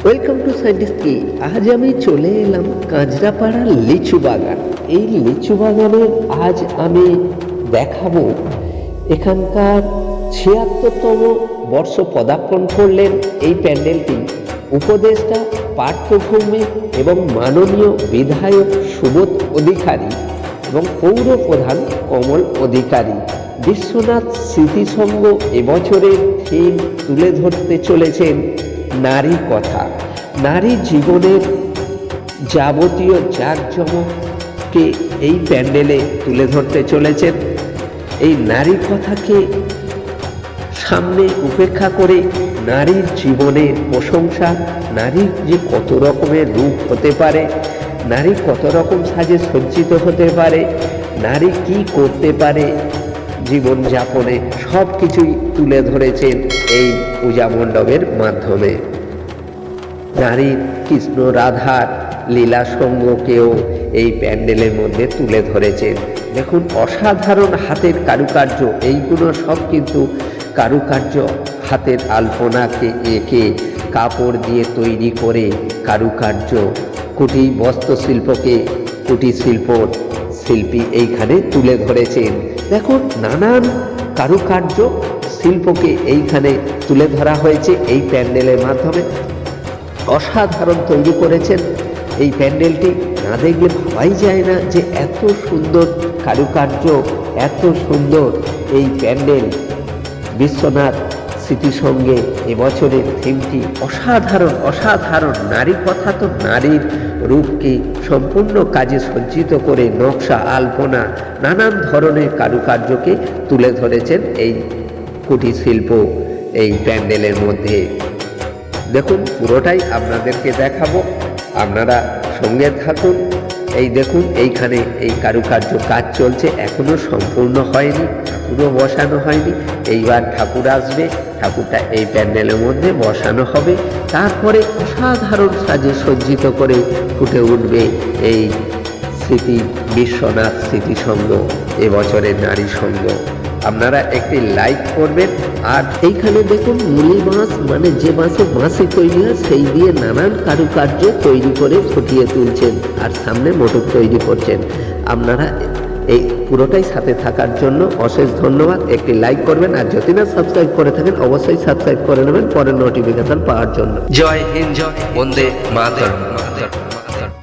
Welcome to scientist কি। আজ আমি চলে এলাম কাঁচরাপাড়ার লিচু বাগান। এই লিচু বাগানের আজ আমি দেখাবো এখানকার ৭৬তম বর্ষ পদার্পণ করলেন এই প্যান্ডেলটি উপদেষ্টা পার্থ ভৌমিক এবং মাননীয় বিধায়ক সুবোধ অধিকারী এবং পৌর প্রধান কমল অধিকারী। বিশ্বনাথ স্মৃতিসংঘ এবছরের থিম তুলে ধরতে চলেছেন নারী কথা। নারী জীবনের যাবতীয় জাঁকজমককে এই প্যান্ডেলে তুলে ধরতে চলেছেন। এই নারী কথাকে সামনে উপেক্ষা করে নারীর জীবনের প্রশংসা, নারীর যে কত রকমের রূপ হতে পারে, নারী কত রকম সাজে সজ্জিত হতে পারে, নারী কি করতে পারে জীবনযাপনে, সব কিছুই তুলে ধরেছেন এই পূজা মণ্ডপের মাধ্যমে। নারীর কৃষ্ণ রাধার লীলা সঙ্গকেও এই প্যান্ডেলের মধ্যে তুলে ধরেছেন। দেখুন, অসাধারণ হাতের কারুকার্য, এইগুলো সব কিন্তু কারুকার্য, হাতের আলপনাকে এঁকে কাপড় দিয়ে তৈরি করে কারুকার্য, কুটির বস্ত্রশিল্পকে কুটির শিল্পী এইখানে তুলে ধরেছেন। দেখুন, নানান কারুকার্য শিল্পকে এইখানে তুলে ধরা হয়েছে এই প্যান্ডেলের মাধ্যমে। অসাধারণ তৈরি করেছেন এই প্যান্ডেলটি। না দেখলে ভাবাই যায় না যে এত সুন্দর কারুকার্য, এত সুন্দর এই প্যান্ডেল। বিশ্বনাথ স্মৃতিসংঘে এবছরের থিমটি অসাধারণ। নারী কথা তো নারীর রূপকে সম্পূর্ণ কাজে সজ্জিত করে নকশা, আলপনা, নানান ধরনের কারুকার্যকে তুলে ধরেছেন এই কুটির শিল্প এই প্যান্ডেলের মধ্যে। দেখুন, পুরোটাই আপনাদেরকে দেখাবো, আপনারা সঙ্গে থাকুন। এই দেখুন, এইখানে এই কারুকার্য কাজ চলছে, এখনো সম্পূর্ণ হয়নি, ঠাকুরও বসানো হয়নি। এইবার ঠাকুর আসবে, ঠাকুরটা এই প্যান্ডেলের মধ্যে বসানো হবে, তারপরে অসাধারণ সাজে সজ্জিত করে ফুটে উঠবে এই বিশ্বনাথ স্মৃতিসংঘ এবছরের নারী সংঘ। আপনারা একটি লাইক করবেন। আর এইখানে দেখুন, মুলি বাঁশ, মানে যে বাঁশে বাঁশি তৈরি হয় সেই দিয়ে নানান কারুকার্য তৈরি করে ফুটিয়ে তুলছেন, আর সামনে মোটর তৈরি করছেন। আপনারা এই পুরোটাই সাথে থাকার জন্য অশেষ ধন্যবাদ। একটি লাইক করবেন, আর যদি না সাবস্ক্রাইব করে থাকেন অবশ্যই সাবস্ক্রাইব করে নেবেন পরের নোটিফিকেশন পাওয়ার জন্য। জয় হিন্দ, জয় বন্দে মাতরম।